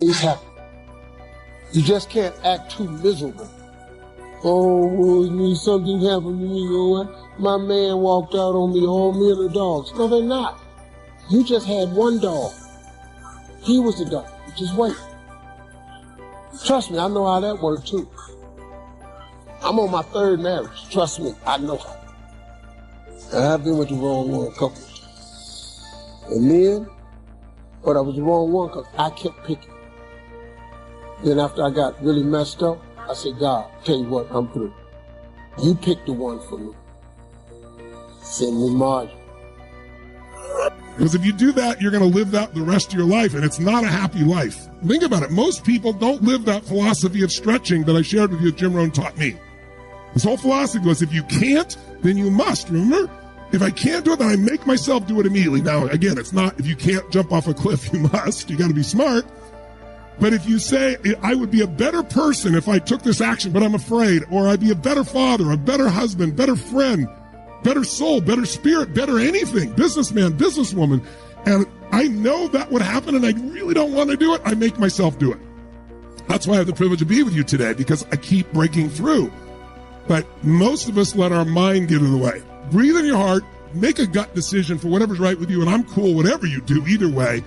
It's happy. You just can't act too miserable. Oh, something happened to me, my man walked out on me, all me and the dogs. No, they're not. You just had one dog. He was the dog. Just wait. Trust me, I know how that works too. I'm on my third marriage. Trust me, I know how. And I've been with the wrong one a couple of times. And then, but I was the wrong one because I kept picking. Then after I got really messed up, I said, God, tell you what, I'm through. You pick the one for me. Send me Margie. Because if you do that, you're going to live that the rest of your life, and it's not a happy life. Think about it. Most people don't live that philosophy of stretching that I shared with you that Jim Rohn taught me. This whole philosophy goes, if you can't, then you must. Remember? If I can't do it, then I make myself do it immediately. Now, again, it's not if you can't jump off a cliff, you must. You got to be smart. But if you say, I would be a better person if I took this action, but I'm afraid, or I'd be a better father, a better husband, better friend, better soul, better spirit, better anything, businessman, businesswoman, and I know that would happen and I really don't want to do it, I make myself do it. That's why I have the privilege to be with you today, because I keep breaking through. But most of us let our mind get in the way. Breathe in your heart, make a gut decision for whatever's right with you, and I'm cool whatever you do either way.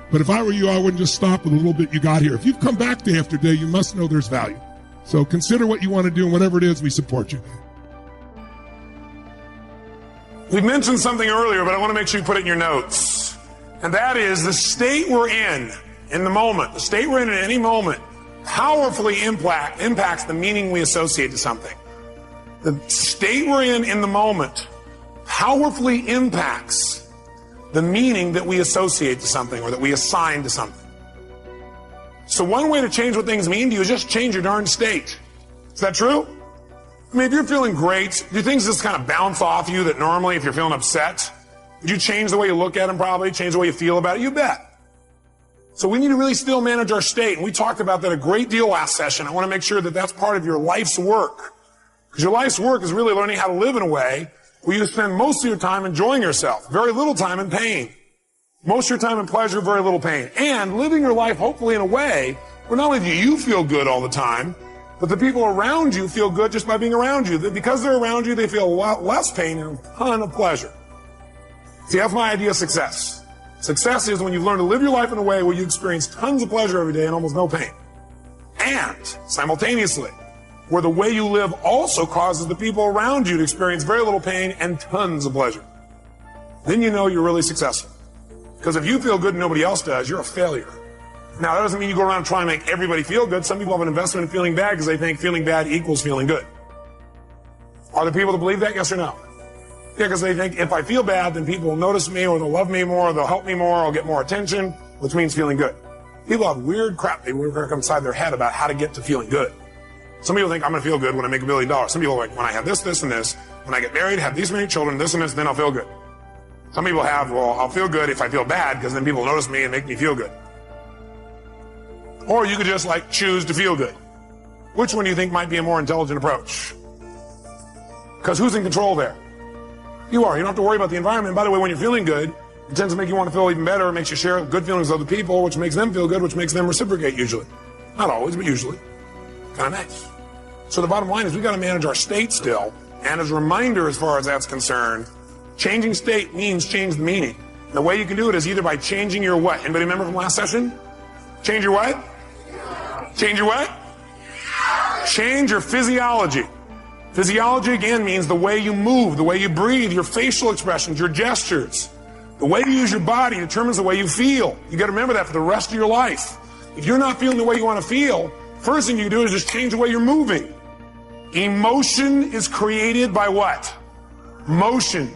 But if I were you, I wouldn't just stop with a little bit you got here. If you've come back day after day, you must know there's value. So consider what you want to do, and whatever it is, we support you. We mentioned something earlier, but I want to make sure you put it in your notes. And that is the state we're in the moment, the state we're in at any moment, powerfully impacts the meaning we associate to something. The state we're in the moment powerfully impacts the meaning that we associate to something or that we assign to something. So one way to change what things mean to you is just change your darn state. Is that true? I mean, if you're feeling great, do things just kind of bounce off you that normally if you're feeling upset? Would you change the way you look at them probably, change the way you feel about it? You bet. So we need to really still manage our state. And we talked about that a great deal last session. I want to make sure that that's part of your life's work. Because your life's work is really learning how to live in a way where you spend most of your time enjoying yourself, very little time in pain. Most of your time in pleasure, very little pain. And living your life hopefully in a way where not only do you feel good all the time, but the people around you feel good just by being around you. Because they're around you, they feel a lot less pain and a ton of pleasure. See, that's my idea of success. Success is when you learn to live your life in a way where you experience tons of pleasure every day and almost no pain. And simultaneously, where the way you live also causes the people around you to experience very little pain and tons of pleasure. Then you know you're really successful. Because if you feel good and nobody else does, you're a failure. Now, that doesn't mean you go around trying to make everybody feel good. Some people have an investment in feeling bad because they think feeling bad equals feeling good. Are there people that believe that? Yes or no? Yeah, because they think if I feel bad, then people will notice me or they'll love me more or they'll help me more or I'll get more attention, which means feeling good. People have weird crap they work inside their head about how to get to feeling good. Some people think I'm going to feel good when I make $1 million. Some people are like, when I have this, this, and this, when I get married, have these many children, this and this, then I'll feel good. Some people have, well, I'll feel good if I feel bad because then people notice me and make me feel good. Or you could just like choose to feel good. Which one do you think might be a more intelligent approach? Because who's in control there? You are. You don't have to worry about the environment. And by the way, when you're feeling good, it tends to make you want to feel even better. It makes you share good feelings with other people, which makes them feel good, which makes them reciprocate usually. Not always, but usually. Kind of nice. So the bottom line is we got to manage our state still. And as a reminder, as far as that's concerned, changing state means change the meaning. And the way you can do it is either by changing your what? Anybody remember from last session? Change your what? Change your what? Change your physiology. Physiology, again, means the way you move, the way you breathe, your facial expressions, your gestures. The way you use your body determines the way you feel. You got to remember that for the rest of your life. If you're not feeling the way you want to feel, first thing you do is just change the way you're moving. Emotion is created by what? Motion.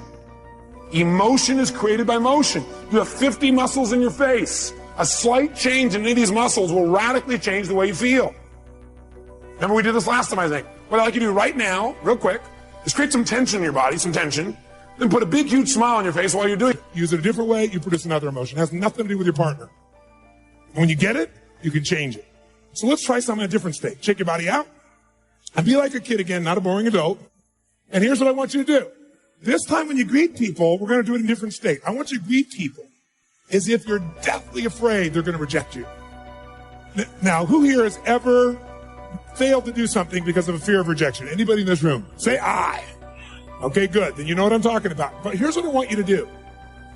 Emotion is created by motion. You have 50 muscles in your face. A slight change in any of these muscles will radically change the way you feel. Remember we did this last time, I think. What I'd like you to do right now, real quick, is create some tension in your body, some tension, then put a big, huge smile on your face while you're doing it. Use it a different way, you produce another emotion. It has nothing to do with your partner. When you get it, you can change it. So let's try something in a different state. Shake your body out and be like a kid again, not a boring adult. And here's what I want you to do. This time when you greet people, we're going to do it in a different state. I want you to greet people as if you're deathly afraid they're going to reject you. Now, who here has ever failed to do something because of a fear of rejection? Anybody in this room? Say I. Okay, good. Then you know what I'm talking about. But here's what I want you to do.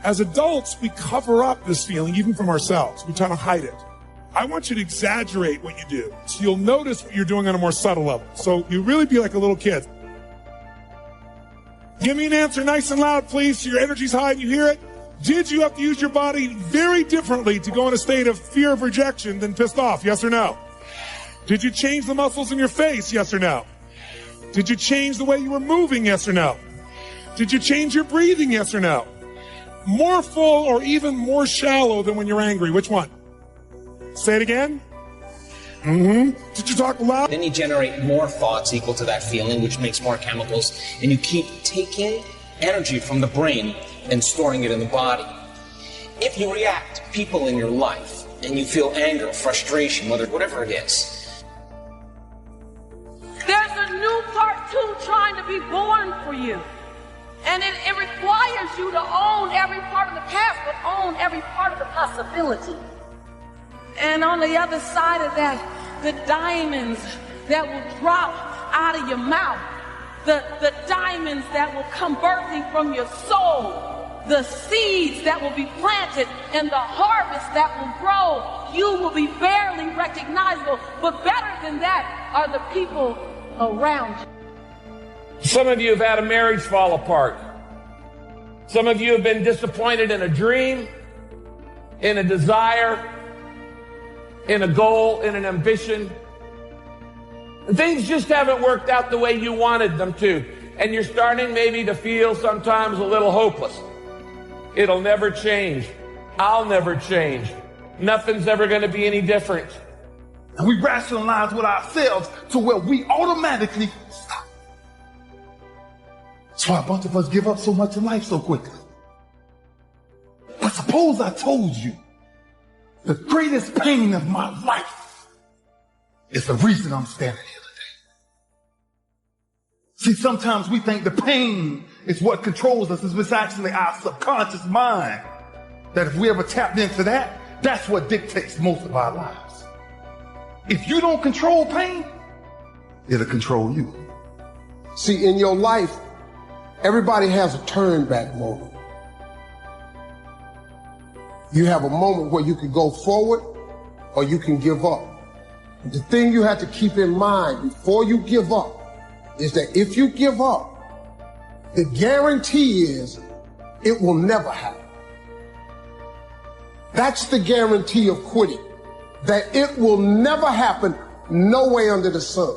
As adults, we cover up this feeling even from ourselves. We try to hide it. I want you to exaggerate what you do, so you'll notice what you're doing on a more subtle level. So you really be like a little kid. Give me an answer nice and loud, please, so your energy's high and you hear it. Did you have to use your body very differently to go in a state of fear of rejection than pissed off? Yes or no? Did you change the muscles in your face? Yes or no? Did you change the way you were moving? Yes or no? Did you change your breathing? Yes or no? More full or even more shallow than when you're angry? Which one? Say it again. Did you talk loud? Then you generate more thoughts equal to that feeling, which makes more chemicals, and you keep taking energy from the brain and storing it in the body. If you react to people in your life and you feel anger, frustration, whatever it is, there's a new part 2 trying to be born for you. And it requires you to own every part of the past, but own every part of the possibility. And on the other side of that, the diamonds that will drop out of your mouth, the diamonds that will come birthing from your soul, the seeds that will be planted, and the harvest that will grow. You will be barely recognizable, but better than that are the people around you. Some of you have had a marriage fall apart. Some of you have been disappointed in a dream, in a desire, in a goal, in an ambition. Things just haven't worked out the way you wanted them to. And you're starting maybe to feel sometimes a little hopeless. It'll never change. I'll never change. Nothing's ever going to be any different. And we rationalize with ourselves to where we automatically stop. That's why a bunch of us give up so much in life so quickly. But suppose I told you the greatest pain of my life is the reason I'm standing here today. See, sometimes we think the pain is what controls us. It's actually our subconscious mind that if we ever tapped into that, that's what dictates most of our lives. If you don't control pain, it'll control you. See, in your life, everybody has a turn back moment. You have a moment where you can go forward or you can give up. The thing you have to keep in mind before you give up is that if you give up, the guarantee is it will never happen. That's the guarantee of quitting, that it will never happen, no way under the sun.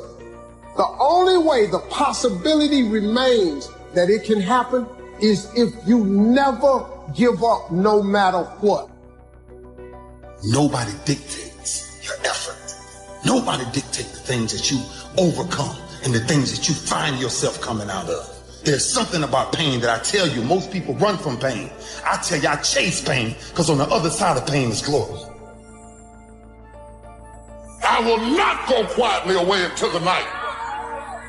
The only way the possibility remains that it can happen is if you never give up no matter what. Nobody dictates your effort. Nobody dictates the things that you overcome and the things that you find yourself coming out of. There's something about pain that I tell you, most people run from pain. I tell you, I chase pain because on the other side of pain is glory. I will not go quietly away into the night.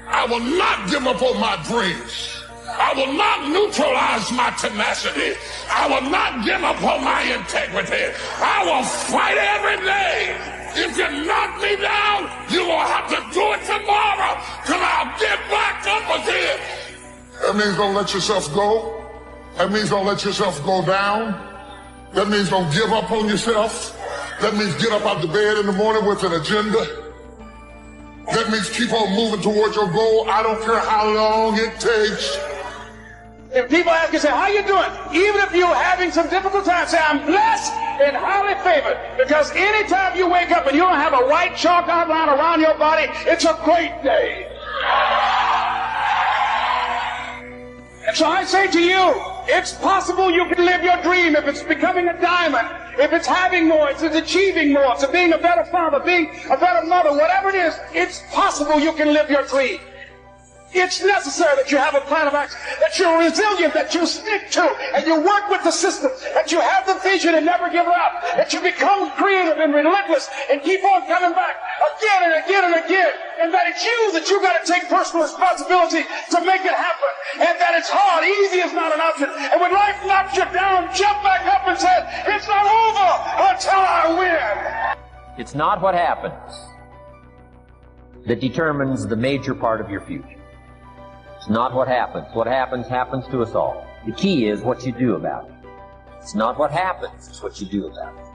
I will not give up on my dreams. I will not neutralize my tenacity. I will not give up on my integrity. I will fight every day. If you knock me down, you will have to do it tomorrow, because I'll get back up again. That means don't let yourself go. That means don't let yourself go down. That means don't give up on yourself. That means get up out the bed in the morning with an agenda. That means keep on moving towards your goal. I don't care how long it takes. If people ask you, say, how you doing? Even if you're having some difficult time, say, I'm blessed and highly favored. Because anytime you wake up and you don't have a white chalk outline around your body, it's a great day. And so I say to you, it's possible you can live your dream if it's becoming a diamond, if it's having more, if it's achieving more, if it's being a better father, being a better mother, whatever it is, it's possible you can live your dream. It's necessary that you have a plan of action, that you're resilient, that you stick to, and you work with the system, that you have the vision and never give up, that you become creative and relentless and keep on coming back again and again and again, and that it's you that you got to take personal responsibility to make it happen, and that it's hard, easy is not an option, and when life knocks you down, jump back up and say, it's not over until I win. It's not what happens that determines the major part of your future. It's not what happens. What happens to us all. The key is what you do about it. It's not what happens, it's what you do about it.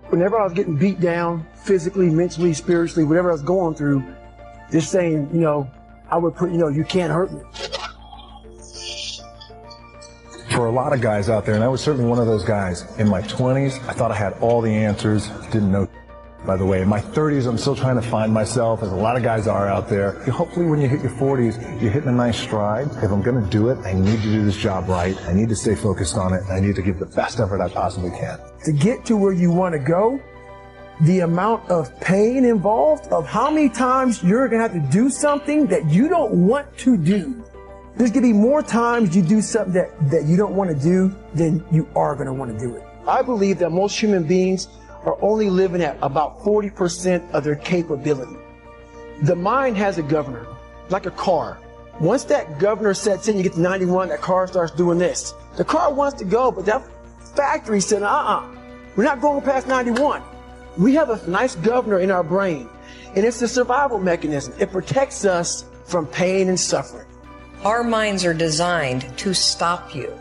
Whenever I was getting beat down, physically, mentally, spiritually, whatever I was going through, just saying, I would put, you can't hurt me. For a lot of guys out there, and I was certainly one of those guys, in my 20s, I thought I had all the answers, didn't know. By the way, in my 30s, I'm still trying to find myself, as a lot of guys are out there. Hopefully when you hit your 40s, you're hitting a nice stride. If I'm going to do it, I need to do this job right. I need to stay focused on it. I need to give the best effort I possibly can. To get to where you want to go, the amount of pain involved, of how many times you're going to have to do something that you don't want to do. There's going to be more times you do something that you don't want to do than you are going to want to do it. I believe that most human beings are only living at about 40% of their capability. The mind has a governor, like a car. Once that governor sets in, you get to 91, that car starts doing this. The car wants to go, but that factory said, we're not going past 91. We have a nice governor in our brain, and it's a survival mechanism. It protects us from pain and suffering. Our minds are designed to stop you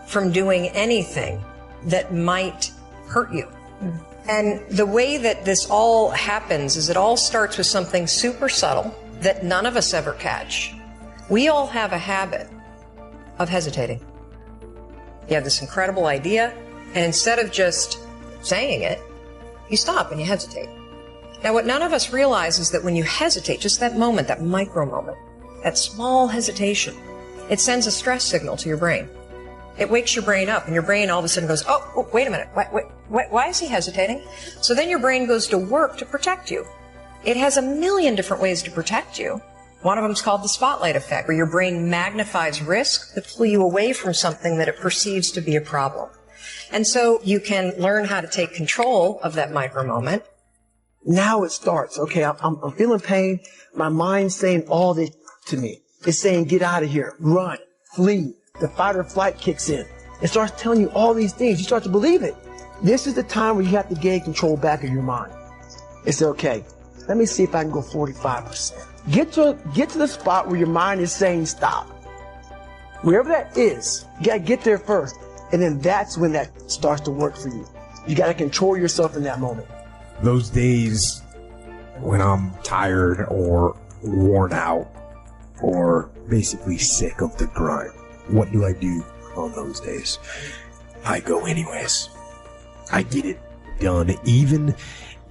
from doing anything that might hurt you. And the way that this all happens is it all starts with something super subtle that none of us ever catch. We all have a habit of hesitating. You have this incredible idea, and instead of just saying it, you stop and you hesitate. Now, what none of us realize is that when you hesitate, just that moment, that micro moment, that small hesitation, it sends a stress signal to your brain. It wakes your brain up, and your brain all of a sudden goes, oh, wait a minute, why is he hesitating? So then your brain goes to work to protect you. It has a million different ways to protect you. One of them is called the spotlight effect, where your brain magnifies risk to pull you away from something that it perceives to be a problem. And so you can learn how to take control of that micro moment. Now it starts. Okay, I'm feeling pain. My mind's saying all this to me. It's saying, get out of here, run, flee. The fight or flight kicks in. It starts telling you all these things. You start to believe it. This is the time where you have to gain control back of your mind. It's okay. Let me see if I can go 45%. Get to the spot where your mind is saying stop. Wherever that is, you got to get there first. And then that's when that starts to work for you. You got to control yourself in that moment. Those days when I'm tired or worn out or basically sick of the grind, what do I do on those days? I go anyways. I get it done, even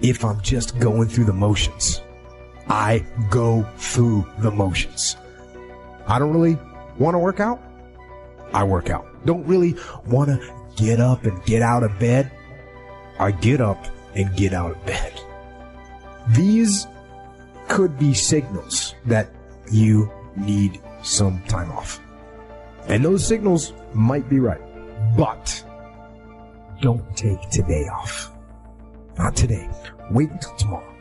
if I'm just going through the motions. I go through the motions. I don't really want to work out. I work out. Don't really want to get up and get out of bed. I get up and get out of bed. These could be signals that you need some time off. And those signals might be right. But don't take today off. Not today. Wait until tomorrow.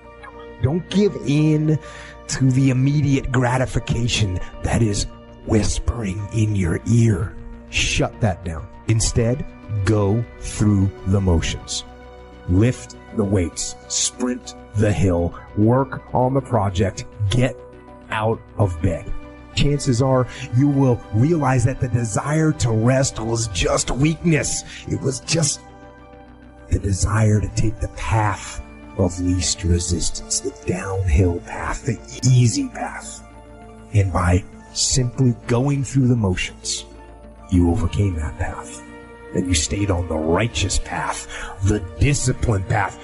Don't give in to the immediate gratification that is whispering in your ear. Shut that down. Instead, go through the motions. Lift the weights. Sprint the hill. Work on the project. Get out of bed. Chances are you will realize that the desire to rest was just weakness. It was just the desire to take the path of least resistance, the downhill path, the easy path. And by simply going through the motions, you overcame that path. And you stayed on the righteous path, the disciplined path.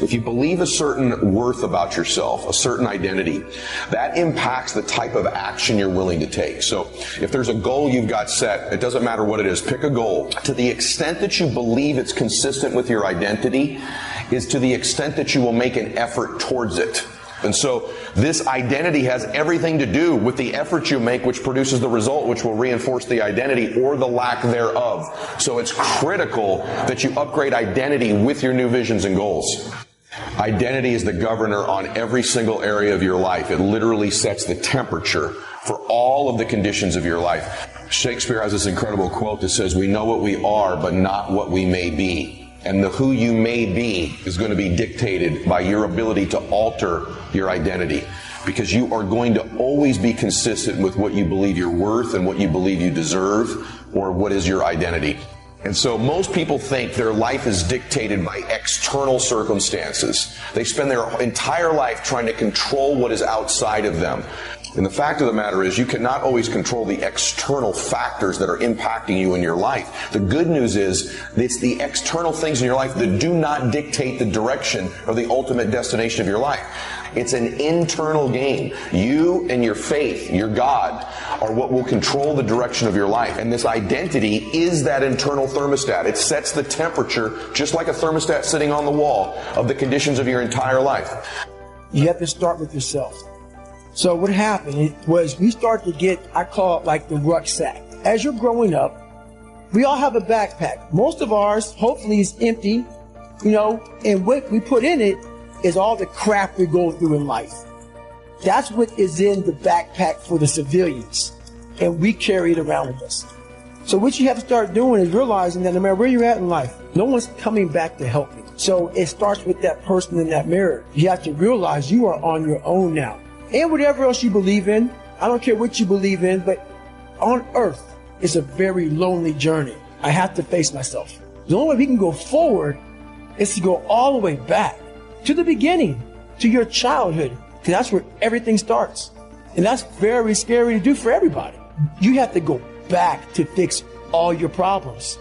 If you believe a certain worth about yourself, a certain identity, that impacts the type of action you're willing to take. So if there's a goal you've got set, it doesn't matter what it is, pick a goal. To the extent that you believe it's consistent with your identity is to the extent that you will make an effort towards it. And so this identity has everything to do with the effort you make, which produces the result, which will reinforce the identity or the lack thereof. So it's critical that you upgrade identity with your new visions and goals. Identity is the governor on every single area of your life. It literally sets the temperature for all of the conditions of your life. Shakespeare has this incredible quote that says, "We know what we are, but not what we may be." And the who you may be is going to be dictated by your ability to alter your identity. Because you are going to always be consistent with what you believe you're worth and what you believe you deserve, or what is your identity. And so most people think their life is dictated by external circumstances. They spend their entire life trying to control what is outside of them. And the fact of the matter is, you cannot always control the external factors that are impacting you in your life. The good news is, it's the external things in your life that do not dictate the direction or the ultimate destination of your life. It's an internal game. You and your faith, your God, are what will control the direction of your life. And this identity is that internal thermostat. It sets the temperature, just like a thermostat sitting on the wall, of the conditions of your entire life. You have to start with yourself. So what happened was we start to get, I call it like the rucksack. As you're growing up, we all have a backpack. Most of ours, hopefully, is empty, and what we put in it is all the crap we go through in life. That's what is in the backpack for the civilians, and we carry it around with us. So what you have to start doing is realizing that no matter where you're at in life, no one's coming back to help you. So it starts with that person in that mirror. You have to realize you are on your own now. And whatever else you believe in, I don't care what you believe in, but on earth, it's a very lonely journey. I have to face myself. The only way we can go forward is to go all the way back to the beginning, to your childhood, because that's where everything starts. And that's very scary to do for everybody. You have to go back to fix all your problems.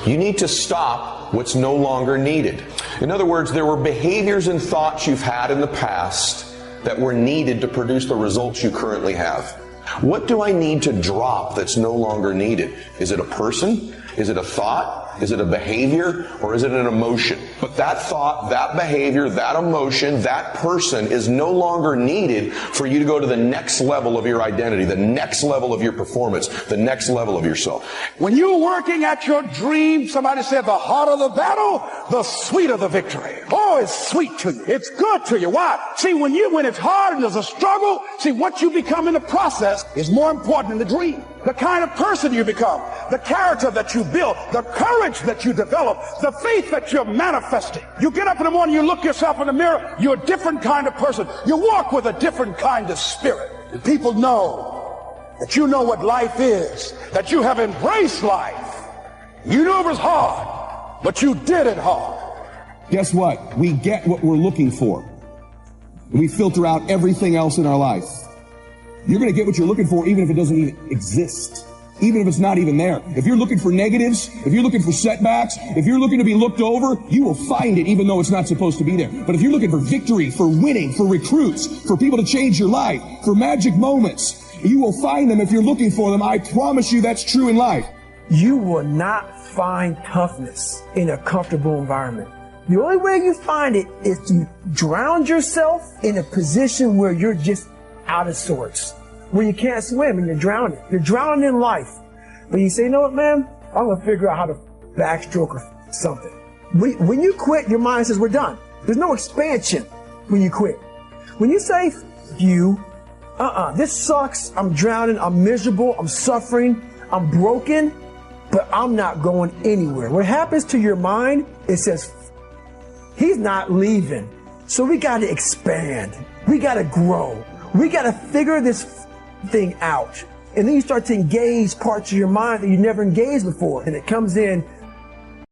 You need to stop what's no longer needed. In other words, there were behaviors and thoughts you've had in the past that were needed to produce the results you currently have. What do I need to drop that's no longer needed? Is it a person? Is it a thought? Is it a behavior? Or is it an emotion? But that thought, that behavior, that emotion, that person is no longer needed for you to go to the next level of your identity, the next level of your performance, the next level of yourself. When you're working at your dream, somebody said the harder the battle, the sweeter the victory. Oh, it's sweet to you. It's good to you. Why? See, when it's hard and there's a struggle, see, what you become in the process is more important than the dream. The kind of person you become, the character that you build, the courage that you develop, the faith that you're manifesting. You get up in the morning, you look yourself in the mirror, you're a different kind of person. You walk with a different kind of spirit. And people know that you know what life is, that you have embraced life. You knew it was hard, but you did it hard. Guess what? We get what we're looking for. We filter out everything else in our life. You're going to get what you're looking for even if it doesn't even exist. Even if it's not even there. If you're looking for negatives, if you're looking for setbacks, if you're looking to be looked over, you will find it even though it's not supposed to be there. But if you're looking for victory, for winning, for recruits, for people to change your life, for magic moments, you will find them if you're looking for them. I promise you that's true in life. You will not find toughness in a comfortable environment. The only way you find it is to drown yourself in a position where you're just out of sorts, where you can't swim and you're drowning. You're drowning in life. But you say, you know what, man? I'm going to figure out how to backstroke or something. When you quit, your mind says, we're done. There's no expansion when you quit. When you say, this sucks, I'm drowning, I'm miserable, I'm suffering, I'm broken, but I'm not going anywhere. What happens to your mind, it says, he's not leaving. So we got to expand. We got to grow. We got to figure this thing out. And then you start to engage parts of your mind that you never engaged before. And it comes in